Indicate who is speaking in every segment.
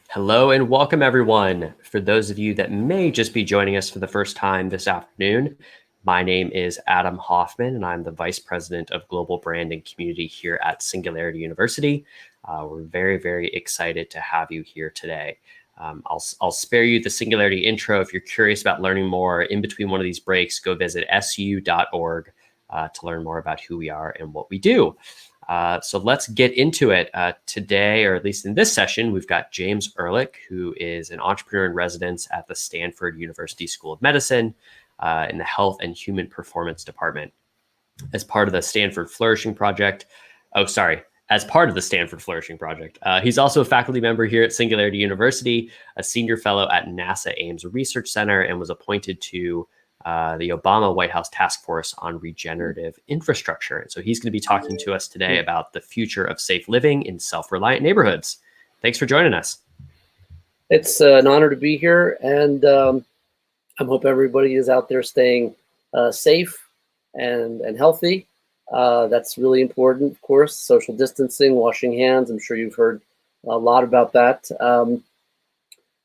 Speaker 1: Hello and welcome, everyone. For those of you that may just be joining us for the first time this afternoon, my name is Adam Hoffman, and I'm the Vice President of Global Brand and Community here at Singularity University. We're very, very excited to have you here today. I'll spare you the Singularity intro. If you're curious about learning more in between one of these breaks, go visit su.org to learn more about who we are and what we do. So let's get into it. Today, or at least in this session, we've got James Ehrlich, who is an entrepreneur in residence at the Stanford University School of Medicine in the Health and Human Performance Department. As part of the Stanford Flourishing Project, as part of the Stanford Flourishing Project. He's also a faculty member here at Singularity University, a senior fellow at NASA Ames Research Center, and was appointed to the Obama White House Task Force on Regenerative Infrastructure. And so he's going to be talking to us today about the future of safe living in self-reliant neighborhoods. Thanks for joining us.
Speaker 2: It's an honor to be here, and I hope everybody is out there staying safe and healthy. That's really important, of course. Social distancing, washing hands. I'm sure you've heard a lot about that.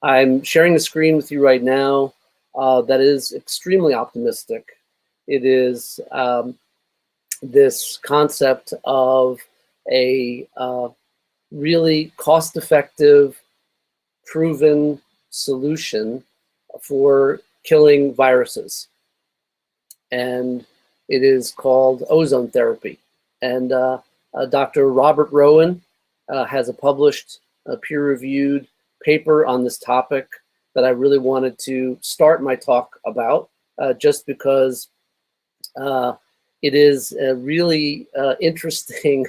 Speaker 2: I'm sharing the screen with you right now. That is extremely optimistic. It is this concept of a really cost-effective, proven solution for killing viruses. And it is called ozone therapy. And Dr. Robert Rowan has a published peer-reviewed paper on this topic that I really wanted to start my talk about, just because it is a really interesting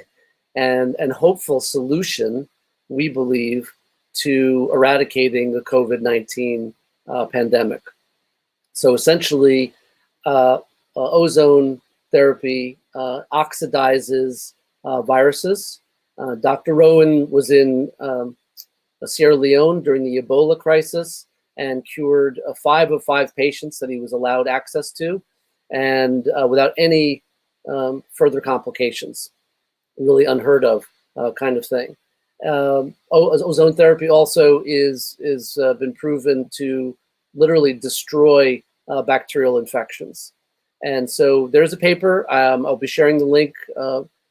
Speaker 2: and hopeful solution, we believe, to eradicating the COVID-19 pandemic. So essentially, ozone therapy oxidizes viruses. Dr. Rowan was in Sierra Leone during the Ebola crisis and cured 5 of 5 patients that he was allowed access to, and without any further complications. Really unheard of kind of thing. Ozone therapy also is been proven to literally destroy bacterial infections. And so there's a paper. I'll be sharing the link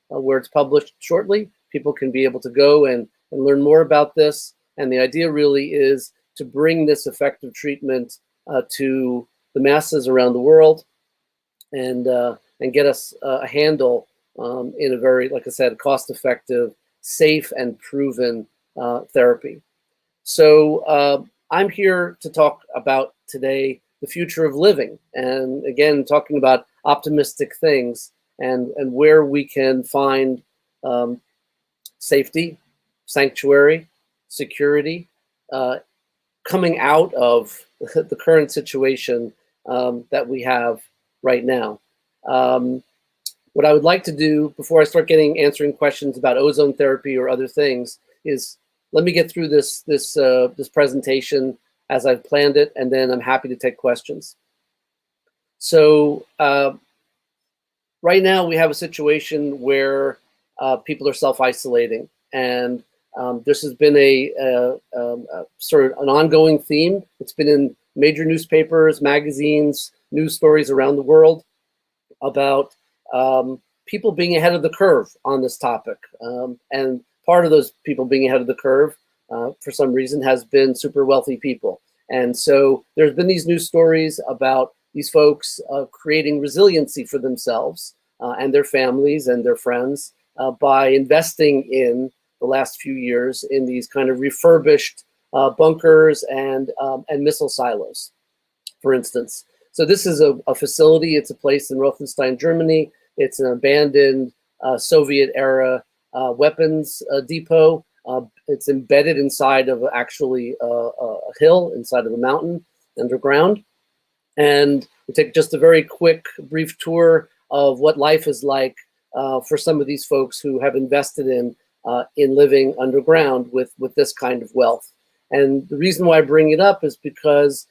Speaker 2: where it's published shortly. People can be able to go and learn more about this. And the idea really is to bring this effective treatment to the masses around the world and get us a handle in a very, like I said, cost-effective, safe and proven therapy. So I'm here to talk about today the future of living, and again, talking about optimistic things and where we can find safety, sanctuary, security, coming out of the current situation that we have right now. What I would like to do before I start answering questions about ozone therapy or other things is let me get through this presentation as I've planned it, and then I'm happy to take questions. So right now we have a situation where people are self-isolating, and this has been a sort of an ongoing theme. It's been in major newspapers, magazines, news stories around the world about people being ahead of the curve on this topic. And part of those people being ahead of the curve, for some reason, has been super wealthy people. And so there's been these news stories about these folks creating resiliency for themselves and their families and their friends by investing in the last few years in these kind of refurbished bunkers and missile silos, for instance. So this is a facility. It's a place in Rothenstein, Germany. It's an abandoned Soviet-era weapons depot. It's embedded inside of actually a hill, inside of a mountain, underground. And we take just a very quick, brief tour of what life is like for some of these folks who have invested in living underground with this kind of wealth. And the reason why I bring it up is because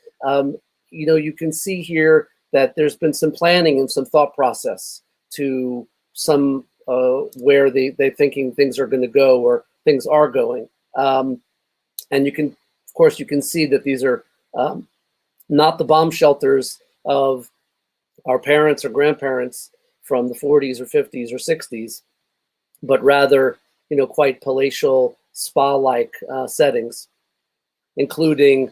Speaker 2: you know, you can see here that there's been some planning and some thought process to some where they're thinking things are going to go or things are going. And you can Of course, you can see that these are not the bomb shelters of our parents or grandparents from the 40s or 50s or 60s, but rather, quite palatial spa-like settings, including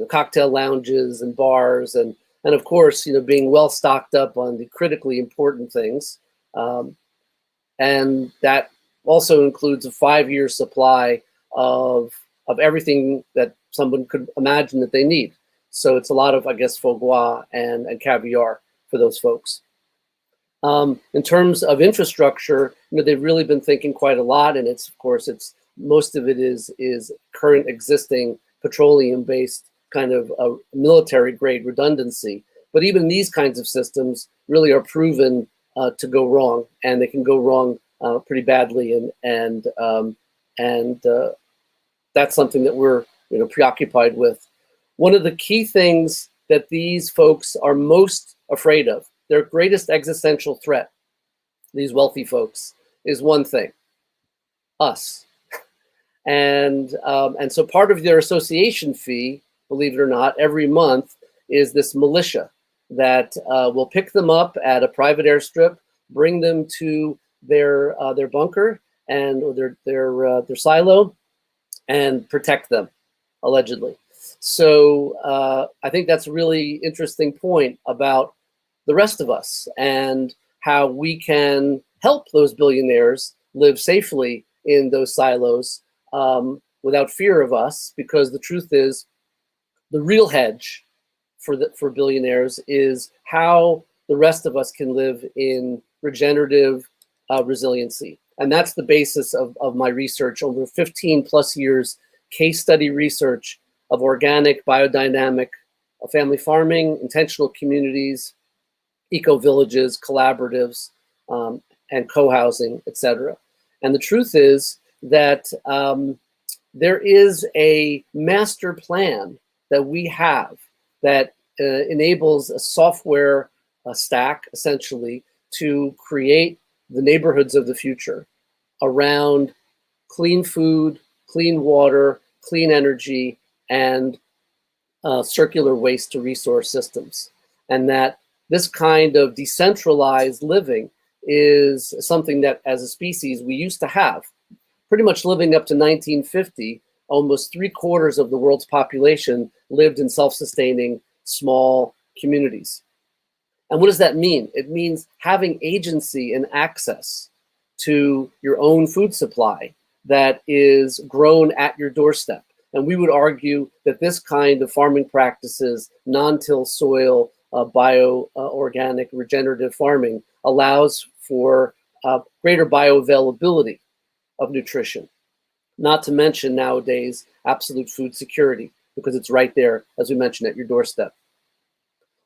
Speaker 2: cocktail lounges and bars, and of course, being well stocked up on the critically important things. And that also includes a 5-year supply of everything that someone could imagine that they need. So it's a lot of, I guess, foie gras and caviar for those folks. In terms of infrastructure, they've really been thinking quite a lot, and it's most of it is current existing petroleum-based kind of military-grade redundancy. But even these kinds of systems really are proven to go wrong, and they can go wrong pretty badly, and that's something that we're preoccupied with. One of the key things that these folks are most afraid of, their greatest existential threat, these wealthy folks, is one thing: us. And so part of their association fee, believe it or not, every month is this militia that will pick them up at a private airstrip, bring them to their bunker or their silo, and protect them, allegedly. So I think that's a really interesting point about the rest of us and how we can help those billionaires live safely in those silos without fear of us, because the truth is, the real hedge for billionaires is how the rest of us can live in regenerative resiliency. And that's the basis of my research over 15 plus years, case study research of organic, biodynamic, family farming, intentional communities, eco-villages, collaboratives, and co-housing, etc. And the truth is that there is a master plan that we have that enables a software stack, essentially, to create the neighborhoods of the future around clean food, clean water, clean energy, and circular waste to resource systems. And that this kind of decentralized living is something that, as a species, we used to have. Pretty much living up to 1950, almost 3/4 of the world's population lived in self-sustaining small communities. And what does that mean? It means having agency and access to your own food supply that is grown at your doorstep. And we would argue that this kind of farming practices, non-till soil, bio-organic, regenerative farming, allows for greater bioavailability of nutrition. Not to mention nowadays absolute food security, because it's right there, as we mentioned, at your doorstep.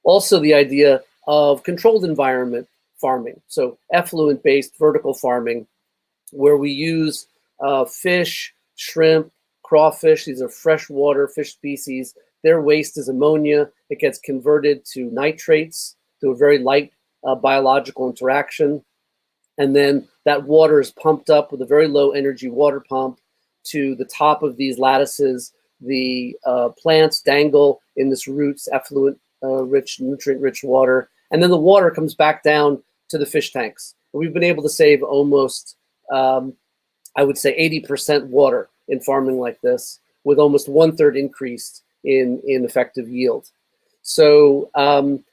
Speaker 2: Also, the idea of controlled environment farming, so effluent-based vertical farming, where we use fish, shrimp, crawfish. These are freshwater fish species. Their waste is ammonia. It gets converted to nitrates through a very light biological interaction. And then that water is pumped up with a very low energy water pump to the top of these lattices. The plants dangle in this roots, effluent rich, nutrient rich water. And then the water comes back down to the fish tanks. We've been able to save almost, I would say, 80% water in farming like this, with almost 1/3 increase in effective yield. So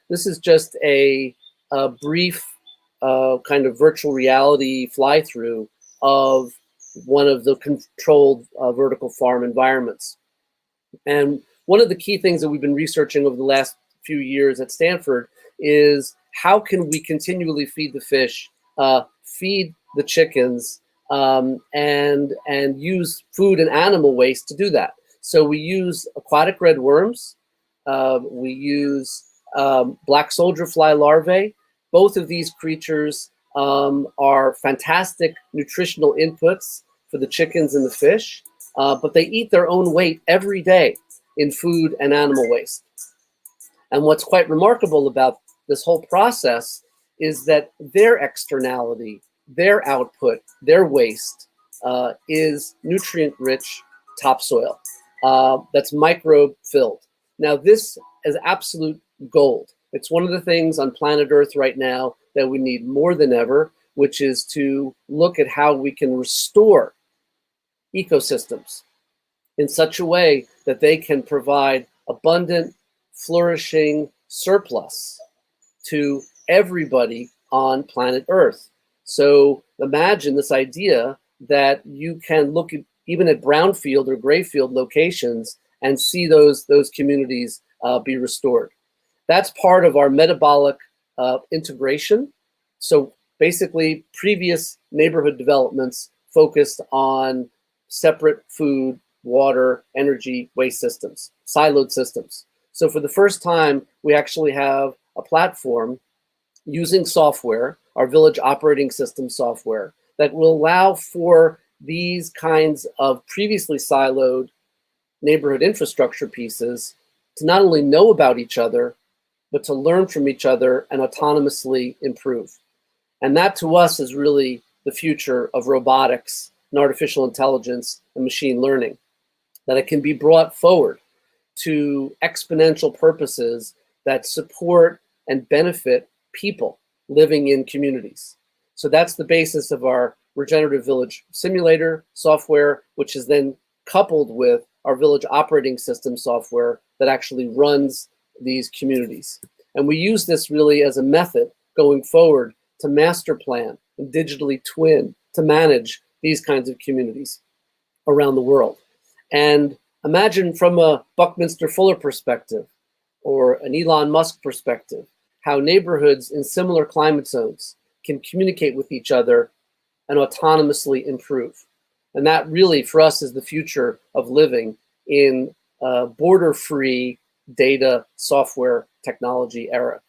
Speaker 2: this is just a brief kind of virtual reality fly-through of one of the controlled vertical farm environments. And one of the key things that we've been researching over the last few years at Stanford is how can we continually feed the fish, feed the chickens, and use food and animal waste to do that. So we use aquatic red worms, we use black soldier fly larvae. Both of these creatures are fantastic nutritional inputs for the chickens and the fish, but they eat their own weight every day in food and animal waste. And what's quite remarkable about this whole process is that their externality, their output, their waste is nutrient-rich topsoil. that's microbe filled. Now, this is absolute gold. It's one of the things on planet Earth right now that we need more than ever, which is to look at how we can restore ecosystems in such a way that they can provide abundant, flourishing surplus to everybody on planet Earth. So imagine this idea that you can look at, even at brownfield or grayfield locations, and see those communities be restored. That's part of our metabolic integration. So basically, previous neighborhood developments focused on separate food, water, energy, waste systems, siloed systems. So for the first time, we actually have a platform using software, our village operating system software, that will allow for these kinds of previously siloed neighborhood infrastructure pieces to not only know about each other, but to learn from each other and autonomously improve. And that to us is really the future of robotics and artificial intelligence and machine learning, that it can be brought forward to exponential purposes that support and benefit people living in communities. So that's the basis of our Regenerative Village Simulator software, which is then coupled with our village operating system software that actually runs these communities. And we use this really as a method going forward to master plan and digitally twin to manage these kinds of communities around the world. And imagine from a Buckminster Fuller perspective or an Elon Musk perspective, how neighborhoods in similar climate zones can communicate with each other and autonomously improve. And that really, for us, is the future of living in a border-free data software technology era.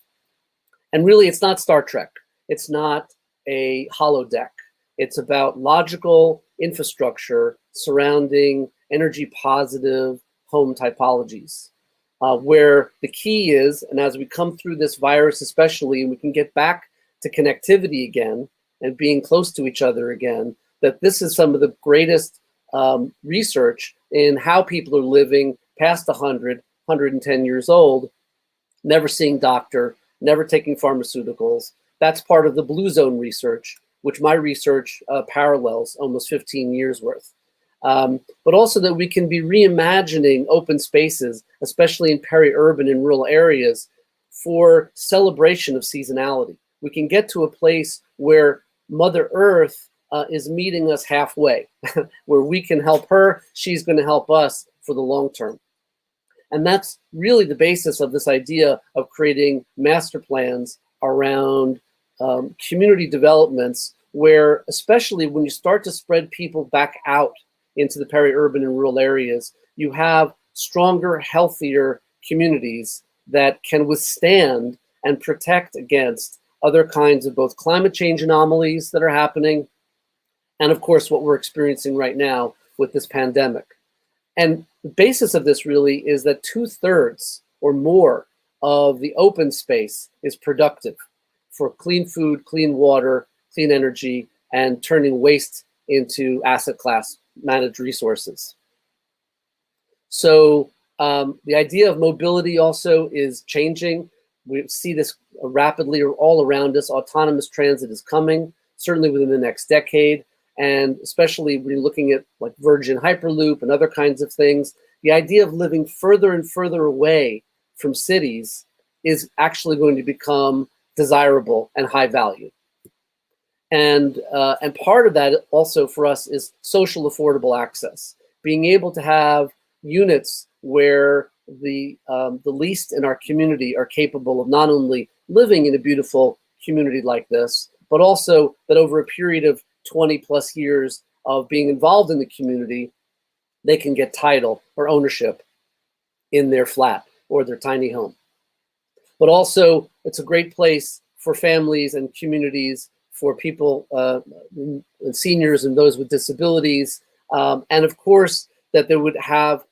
Speaker 2: And really, it's not Star Trek. It's not a holodeck. It's about logical infrastructure surrounding energy-positive home typologies, where the key is, and as we come through this virus especially, and we can get back to connectivity again and being close to each other again, that this is some of the greatest research in how people are living past 100, 110 years old, never seeing doctor, never taking pharmaceuticals. That's part of the Blue Zone research, which my research parallels almost 15 years worth. But also that we can be reimagining open spaces, especially in peri-urban and rural areas, for celebration of seasonality. We can get to a place where Mother Earth is meeting us halfway, where we can help her, she's going to help us for the long term. And that's really the basis of this idea of creating master plans around community developments, where especially when you start to spread people back out into the peri-urban and rural areas, you have stronger, healthier communities that can withstand and protect against other kinds of both climate change anomalies that are happening, and of course what we're experiencing right now with this pandemic. And the basis of this really is that 2/3 or more of the open space is productive for clean food, clean water, clean energy, and turning waste into asset class managed resources. So the idea of mobility also is changing. We see this rapidly all around us. Autonomous transit is coming, certainly within the next decade. And especially when you're looking at like Virgin Hyperloop and other kinds of things, the idea of living further and further away from cities is actually going to become desirable and high value. And part of that also for us is social affordable access, being able to have units where the least in our community are capable of not only living in a beautiful community like this, but also that over a period of 20 plus years of being involved in the community, they can get title or ownership in their flat or their tiny home. But also it's a great place for families and communities, for people, seniors and those with disabilities. And of course that they would have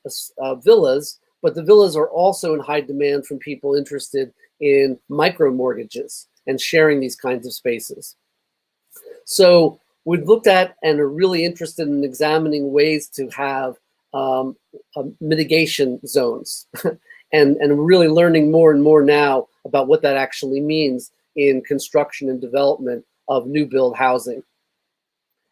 Speaker 2: villas, but the villas are also in high demand from people interested in micro mortgages and sharing these kinds of spaces. So we've looked at and are really interested in examining ways to have mitigation zones. And really learning more and more now about what that actually means in construction and development of new build housing.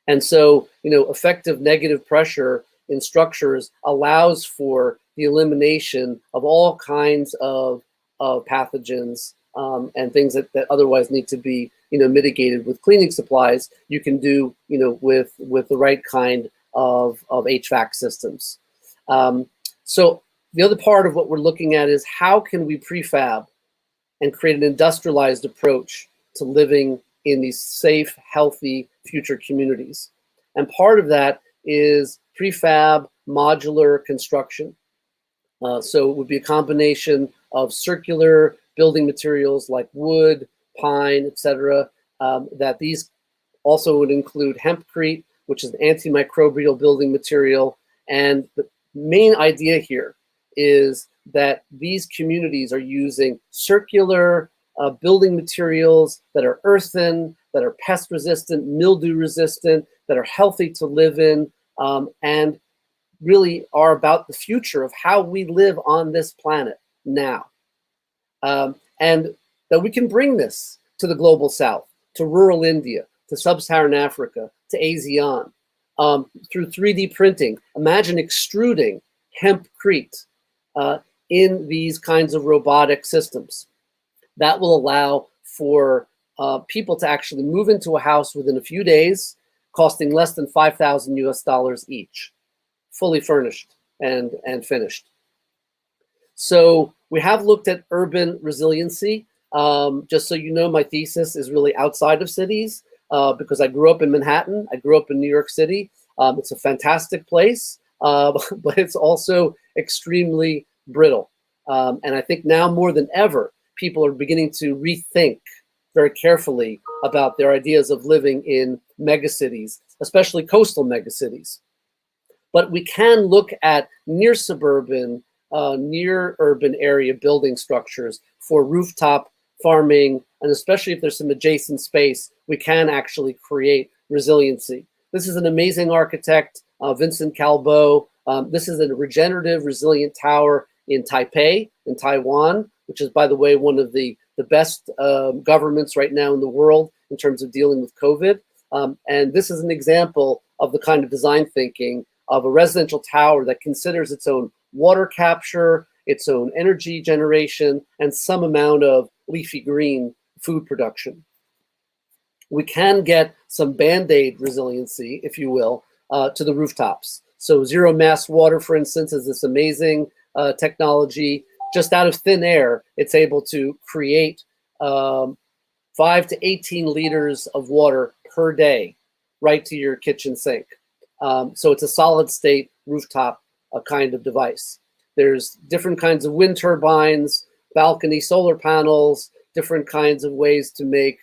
Speaker 2: And so, effective negative pressure in structures allows for the elimination of all kinds of pathogens and things that otherwise need to be, mitigated with cleaning supplies. You can do, with the right kind of HVAC systems. So the other part of what we're looking at is how can we prefab and create an industrialized approach to living in these safe, healthy future communities. And part of that is prefab modular construction. So it would be a combination of circular building materials like wood, pine, etc. That these also would include hempcrete, which is an antimicrobial building material. And the main idea here is that these communities are using circular building materials that are earthen, that are pest resistant, mildew resistant, that are healthy to live in, and really are about the future of how we live on this planet now. And that we can bring this to the global south, to rural India, to sub-Saharan Africa, to ASEAN, through 3D printing. Imagine extruding hempcrete in these kinds of robotic systems. That will allow for people to actually move into a house within a few days, costing less than 5,000 US dollars each, fully furnished and finished. So we have looked at urban resiliency. Just so you know, my thesis is really outside of cities because I grew up in Manhattan. I grew up in New York City. It's a fantastic place, but it's also extremely brittle. And I think now more than ever, people are beginning to rethink very carefully about their ideas of living in megacities, especially coastal megacities. But we can look at near suburban, near urban area building structures for rooftop farming, and especially if there's some adjacent space, we can actually create resiliency. This is an amazing architect, Vincent Calbeau. This is a regenerative resilient tower in Taipei, in Taiwan, which is, by the way, one of the best governments right now in the world in terms of dealing with COVID. And this is an example of the kind of design thinking of a residential tower that considers its own water capture, its own energy generation, and some amount of leafy green food production. We can get some Bandaid resiliency, if you will, to the rooftops. So zero mass water, for instance, is this amazing technology. Just out of thin air, it's able to create 5 to 18 liters of water per day right to your kitchen sink. So it's a solid state rooftop kind of device. There's different kinds of wind turbines, balcony solar panels, different kinds of ways to make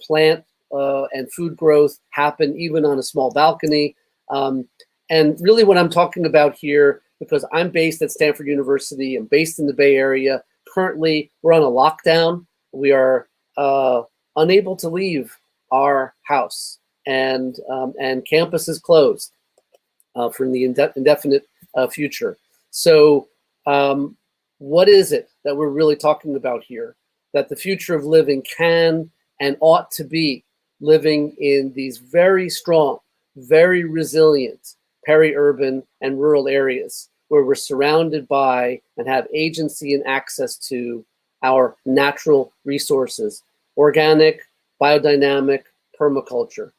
Speaker 2: plant and food growth happen even on a small balcony. And really what I'm talking about here, because I'm based at Stanford University, I'm based in the Bay Area. Currently, we're on a lockdown. We are unable to leave our house, and campus is closed for the indefinite future. So what is it that we're really talking about here? That the future of living can and ought to be living in these very strong, very resilient peri-urban and rural areas where we're surrounded by and have agency and access to our natural resources, organic, biodynamic, permaculture,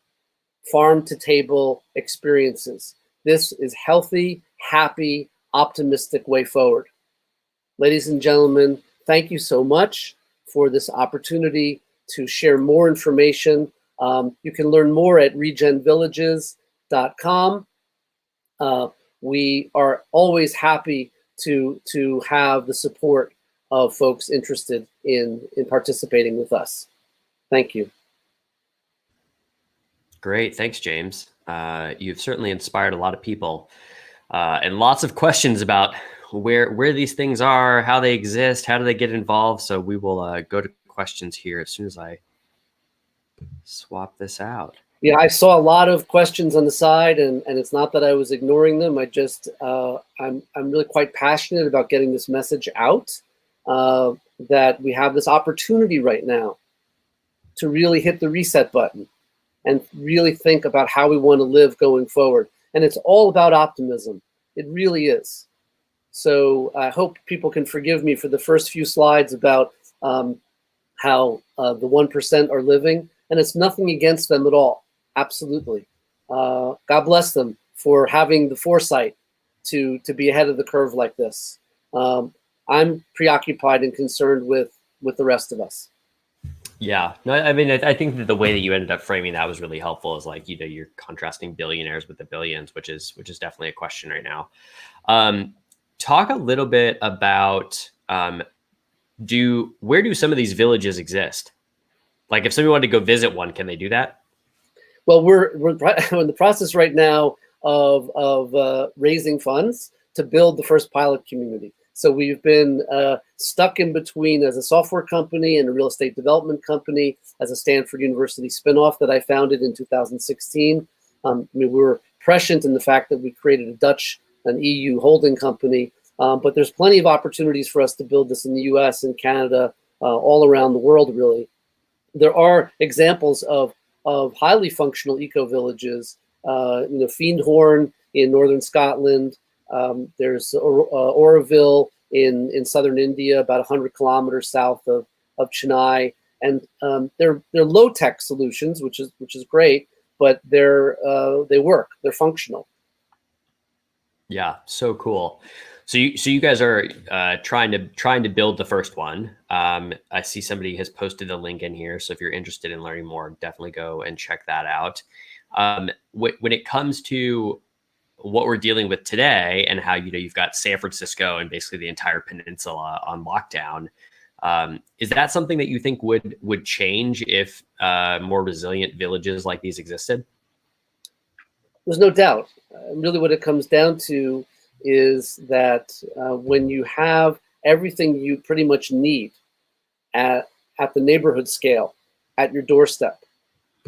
Speaker 2: farm-to-table experiences. This is healthy, happy, optimistic way forward. Ladies and gentlemen, thank you so much for this opportunity to share more information. You can learn more at regenvillages.com. We are always happy to have the support of folks interested in participating with us. Thank you.
Speaker 1: Great. Thanks, James. You've certainly inspired a lot of people and lots of questions about where these things are, how they exist, how do they get involved. So we will go to questions here as soon as I swap this out.
Speaker 2: Yeah, I saw a lot of questions on the side, and it's not that I was ignoring them. I just I'm really quite passionate about getting this message out, that we have this opportunity right now to really hit the reset button and really think about how we want to live going forward. And it's all about optimism. It really is. So I hope people can forgive me for the first few slides about how the 1% are living, and it's nothing against them at all. Absolutely. God bless them for having the foresight to be ahead of the curve like this. I'm preoccupied and concerned with the rest of us.
Speaker 1: Yeah, no, I mean, I think that the way that you ended up framing that was really helpful. Is like, you're contrasting billionaires with the billions, which is definitely a question right now. Talk a little bit about where do some of these villages exist? Like, if somebody wanted to go visit one, can they do that?
Speaker 2: Well, we're in the process right now of raising funds to build the first pilot community. So we've been stuck in between as a software company and a real estate development company as a Stanford University spinoff that I founded in 2016. We were prescient in the fact that we created an EU holding company, but there's plenty of opportunities for us to build this in the US and Canada, all around the world, really. There are examples of highly functional eco-villages, Fiendhorn in northern Scotland. There's Oroville in southern India, about 100 kilometers south of Chennai, and they're low-tech solutions, which is great, but they work. They're functional.
Speaker 1: Yeah, so cool. So you guys are trying to build the first one. I see somebody has posted a link in here, so if you're interested in learning more, definitely go and check that out. When it comes to what we're dealing with today and how you've got San Francisco and basically the entire peninsula on lockdown, is that something that you think would change if more resilient villages like these existed?
Speaker 2: There's no doubt. Really, what it comes down to is that when you have everything you pretty much need at the neighborhood scale, at your doorstep,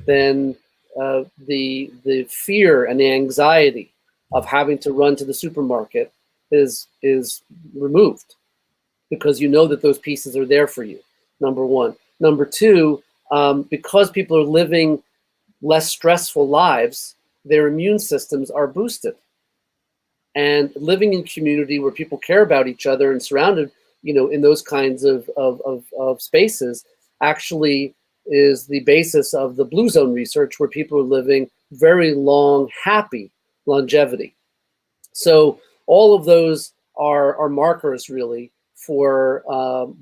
Speaker 2: then the fear and the anxiety of having to run to the supermarket is removed, because you know that those pieces are there for you. Number one. Number two, because people are living less stressful lives, their immune systems are boosted. And living in community where people care about each other and surrounded, in those kinds of spaces, actually is the basis of the blue zone research, where people are living very long, happy longevity. So all of those are markers, really, for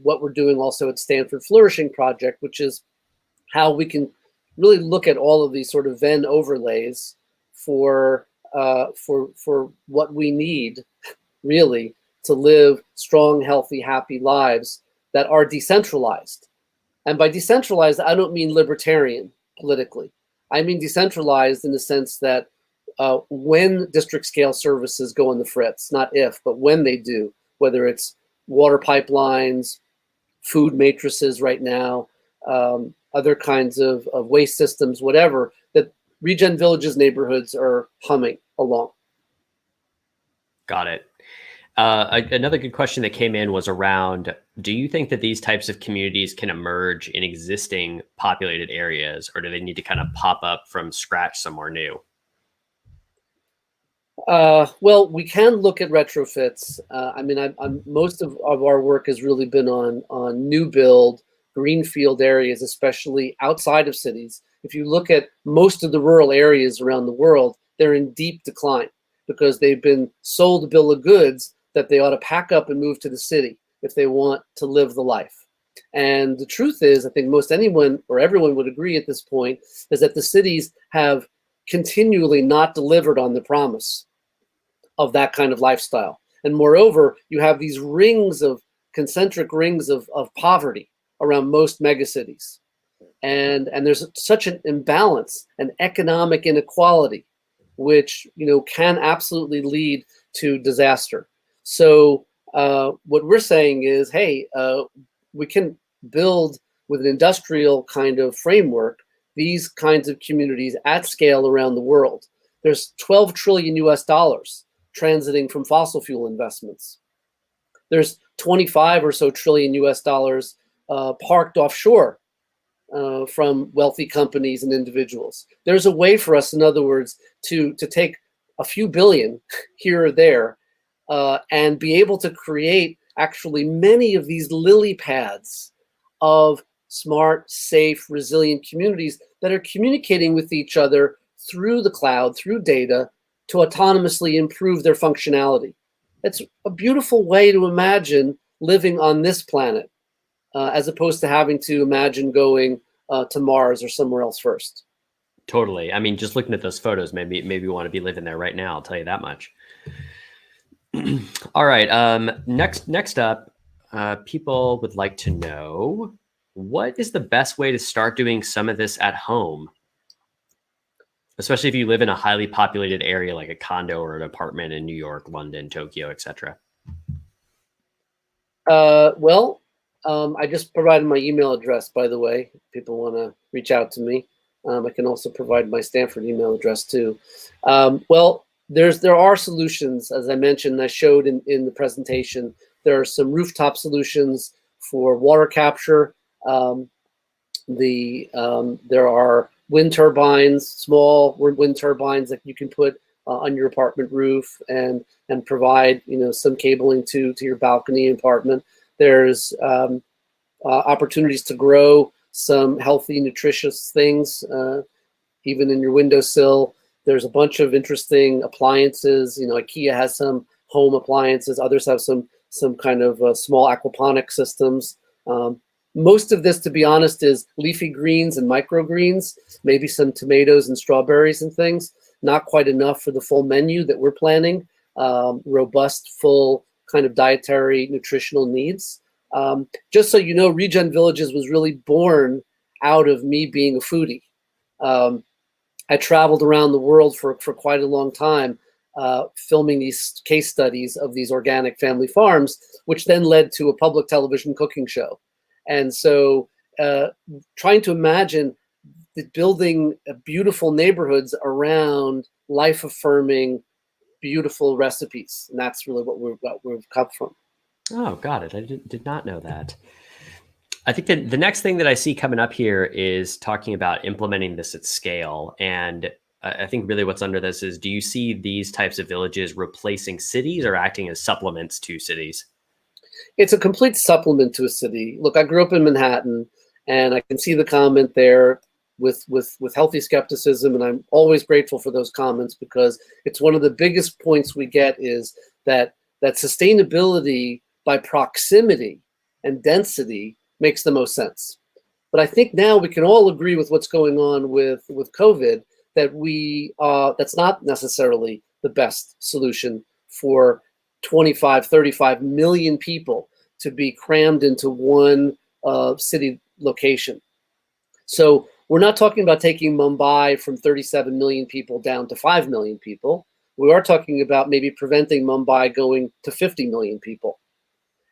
Speaker 2: what we're doing also at Stanford Flourishing Project, which is how we can really look at all of these sort of Venn overlays for what we need, really, to live strong, healthy, happy lives that are decentralized. And by decentralized, I don't mean libertarian politically. I mean decentralized in the sense that when district scale services go on the fritz, not if, but when they do, whether it's water pipelines, food matrices right now, other kinds of waste systems, whatever, that Regen Villages neighborhoods are humming along.
Speaker 1: Got it. Another good question that came in was around, do you think that these types of communities can emerge in existing populated areas, or do they need to kind of pop up from scratch somewhere new?
Speaker 2: Well, we can look at retrofits. I mean, most of our work has really been on new build, greenfield areas, especially outside of cities. If you look at most of the rural areas around the world, they're in deep decline because they've been sold a bill of goods that they ought to pack up and move to the city if they want to live the life. And the truth is, I think most anyone or everyone would agree at this point, is that the cities have continually not delivered on the promise of that kind of lifestyle. And moreover, you have these concentric rings of poverty around most megacities. And there's such an imbalance and economic inequality, which can absolutely lead to disaster. So what we're saying is, hey, we can build with an industrial kind of framework these kinds of communities at scale around the world. There's 12 trillion US dollars transiting from fossil fuel investments. There's 25 or so trillion US dollars parked offshore from wealthy companies and individuals. There's a way for us, in other words, to take a few billion here or there and be able to create actually many of these lily pads of smart, safe, resilient communities that are communicating with each other through the cloud, through data, to autonomously improve their functionality. It's a beautiful way to imagine living on this planet, as opposed to having to imagine going to Mars or somewhere else first.
Speaker 1: Totally. I mean, just looking at those photos, maybe you want to be living there right now. I'll tell you that much. All right. Next up, people would like to know, what is the best way to start doing some of this at home? Especially if you live in a highly populated area like a condo or an apartment in New York, London, Tokyo, etc.
Speaker 2: I just provided my email address, by the way. If people want to reach out to me. I can also provide my Stanford email address too. There are solutions, as I mentioned, I showed in the presentation. There are some rooftop solutions for water capture. There are wind turbines, small wind turbines that you can put on your apartment roof and provide some cabling to your balcony apartment. There's opportunities to grow some healthy, nutritious things, even in your windowsill. There's a bunch of interesting appliances. IKEA has some home appliances. Others have some kind of small aquaponic systems. Most of this, to be honest, is leafy greens and microgreens, maybe some tomatoes and strawberries and things. Not quite enough for the full menu that we're planning. Robust, full kind of dietary, nutritional needs. Just so you know, Regen Villages was really born out of me being a foodie. I traveled around the world for quite a long time, filming these case studies of these organic family farms, which then led to a public television cooking show. And so trying to imagine building beautiful neighborhoods around life-affirming, beautiful recipes. And that's really what we've come from.
Speaker 1: Oh, got it. I did not know that. I think that the next thing that I see coming up here is talking about implementing this at scale. And I think really what's under this is, do you see these types of villages replacing cities or acting as supplements to cities?
Speaker 2: It's a complete supplement to a city. Look, I grew up in Manhattan, and I can see the comment there with healthy skepticism, and I'm always grateful for those comments, because it's one of the biggest points we get is that sustainability by proximity and density makes the most sense. But I think now we can all agree with what's going on with COVID, that that's not necessarily the best solution for 25, 35 million people to be crammed into one city location. So we're not talking about taking Mumbai from 37 million people down to 5 million people. We are talking about maybe preventing Mumbai going to 50 million people.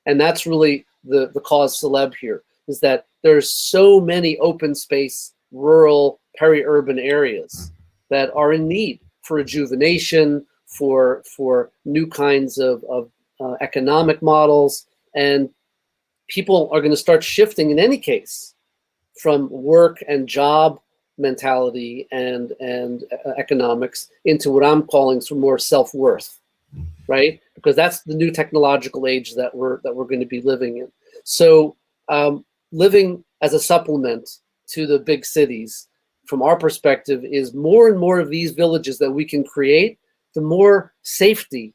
Speaker 2: And that's really the cause celeb here, is that there's so many open space, rural, peri-urban areas that are in need for rejuvenation, for new kinds of economic models. And people are going to start shifting in any case from work and job mentality and economics into what I'm calling some more self-worth, right? Because that's the new technological age that we're going to be living in. So living as a supplement to the big cities, from our perspective, is more and more of these villages that we can create, the more safety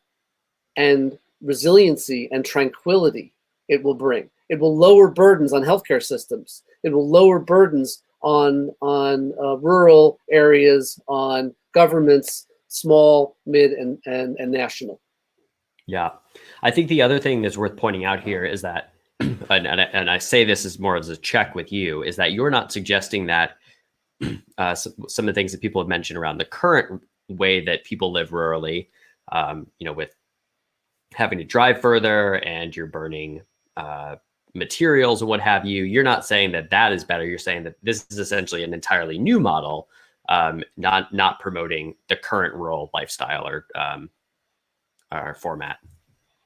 Speaker 2: and resiliency and tranquility it will bring. It will lower burdens on healthcare systems. It will lower burdens on rural areas, on governments, small, mid, and national.
Speaker 1: Yeah. I think the other thing that's worth pointing out here is that, and I say this is more as a check with you, is that you're not suggesting that some of the things that people have mentioned around the current way that people live rurally, with having to drive further and you're burning materials and what have you. You're not saying that that is better. You're saying that this is essentially an entirely new model, not promoting the current rural lifestyle or format.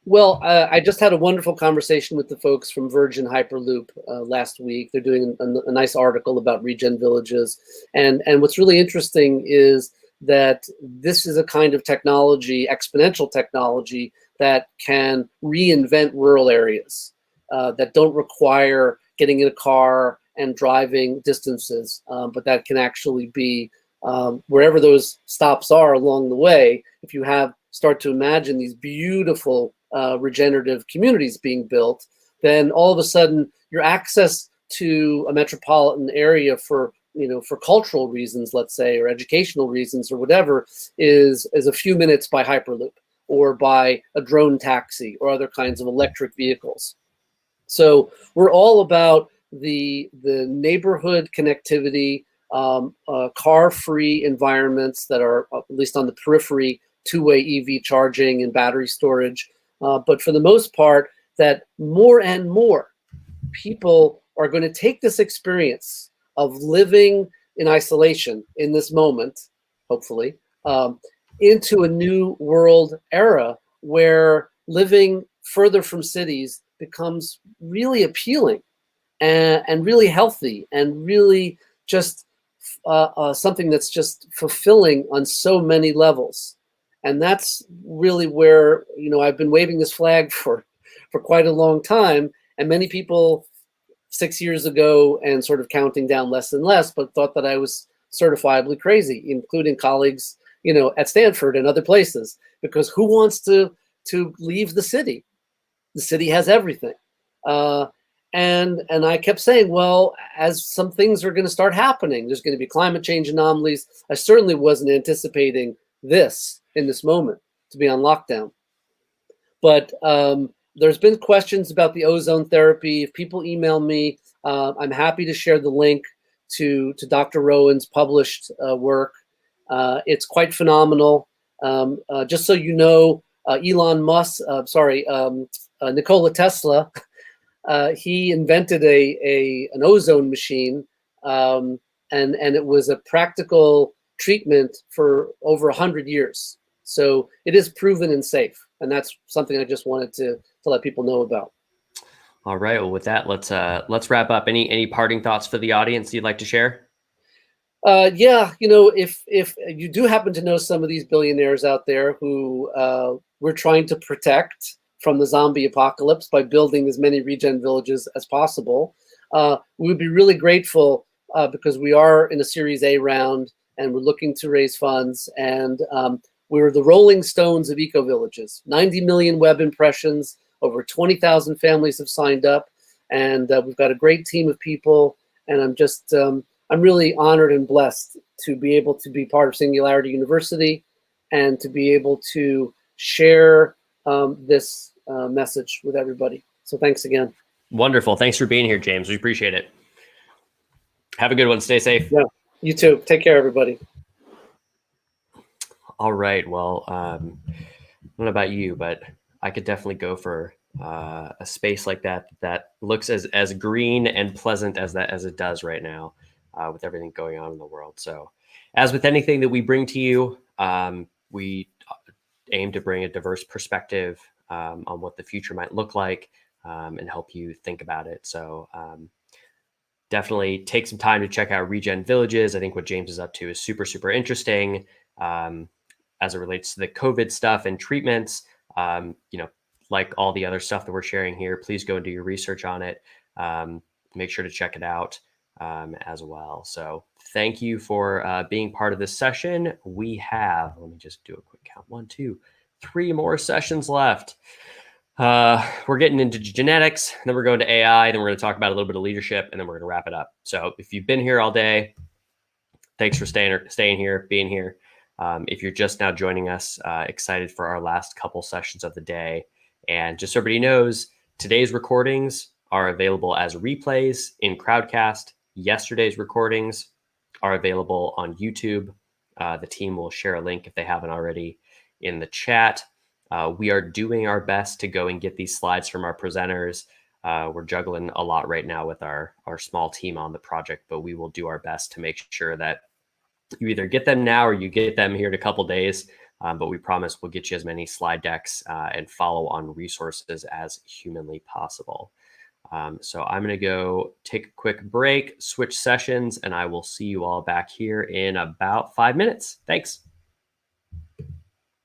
Speaker 2: Well, I just had a wonderful conversation with the folks from Virgin Hyperloop last week. They're doing a nice article about regen villages. And what's really interesting is that this is a kind of technology, exponential technology, that can reinvent rural areas that don't require getting in a car and driving distances, but that can actually be wherever those stops are along the way. If you start to imagine these beautiful regenerative communities being built, then all of a sudden your access to a metropolitan area for cultural reasons, let's say, or educational reasons or whatever, is a few minutes by Hyperloop or by a drone taxi or other kinds of electric vehicles. So we're all about the neighborhood connectivity, car-free environments that are, at least on the periphery, two-way EV charging and battery storage. But for the most part, that more and more people are going to take this experience of living in isolation in this moment, hopefully, into a new world era where living further from cities becomes really appealing and really healthy and really just something that's just fulfilling on so many levels. And that's really where, I've been waving this flag for quite a long time. And many people 6 years ago, and sort of counting down less and less, but thought that I was certifiably crazy, including colleagues, at Stanford and other places, because who wants to leave the city? The city has everything. And I kept saying, well, as some things are going to start happening, there's going to be climate change anomalies. I certainly wasn't anticipating this in this moment to be on lockdown. But there's been questions about the ozone therapy. If people email me, I'm happy to share the link to Dr. Rowan's published work. It's quite phenomenal. Just so you know, Elon Musk, Nikola Tesla, he invented an ozone machine, and it was a practical treatment for over 100 years. So it is proven and safe, and that's something I just wanted to let people know about.
Speaker 1: All right. Well, with that, let's wrap up. Any parting thoughts for the audience you'd like to share?
Speaker 2: Yeah, if you do happen to know some of these billionaires out there who we're trying to protect from the zombie apocalypse by building as many regen villages as possible, we would be really grateful because we are in a Series A round and we're looking to raise funds. And we're the Rolling Stones of eco-villages. 90 million web impressions, over 20,000 families have signed up, and we've got a great team of people. And I'm really honored and blessed to be able to be part of Singularity University and to be able to share this message with everybody. So thanks again.
Speaker 1: Wonderful. Thanks for being here, James. We appreciate it. Have a good one. Stay safe.
Speaker 2: Yeah, you too. Take care, everybody.
Speaker 1: All right. Well, I don't know about you, but I could definitely go for a space like that looks as green and pleasant as it does right now, with everything going on in the world. So, as with anything that we bring to you, we aim to bring a diverse perspective on what the future might look like, and help you think about it. So, definitely take some time to check out Regen Villages. I think what James is up to is super, super interesting. As it relates to the COVID stuff and treatments, like all the other stuff that we're sharing here, please go and do your research on it. Make sure to check it out as well. So thank you for being part of this session. We have, let me just do a quick count, 1, 2, 3 more sessions left. We're getting into genetics, then we're going to AI, then we're going to talk about a little bit of leadership, and then we're going to wrap it up. So if you've been here all day, thanks for staying here, being here. If you're just now joining us, excited for our last couple sessions of the day. And just so everybody knows, today's recordings are available as replays in Crowdcast. Yesterday's recordings are available on YouTube. The team will share a link if they haven't already in the chat. We are doing our best to go and get these slides from our presenters We're juggling a lot right now with our small team on the project, but we will do our best to make sure that you either get them now or you get them here in a couple days. But we promise we'll get you as many slide decks and follow on resources as humanly possible. So I'm going to go take a quick break, switch sessions, and I will see you all back here in about 5 minutes. Thanks.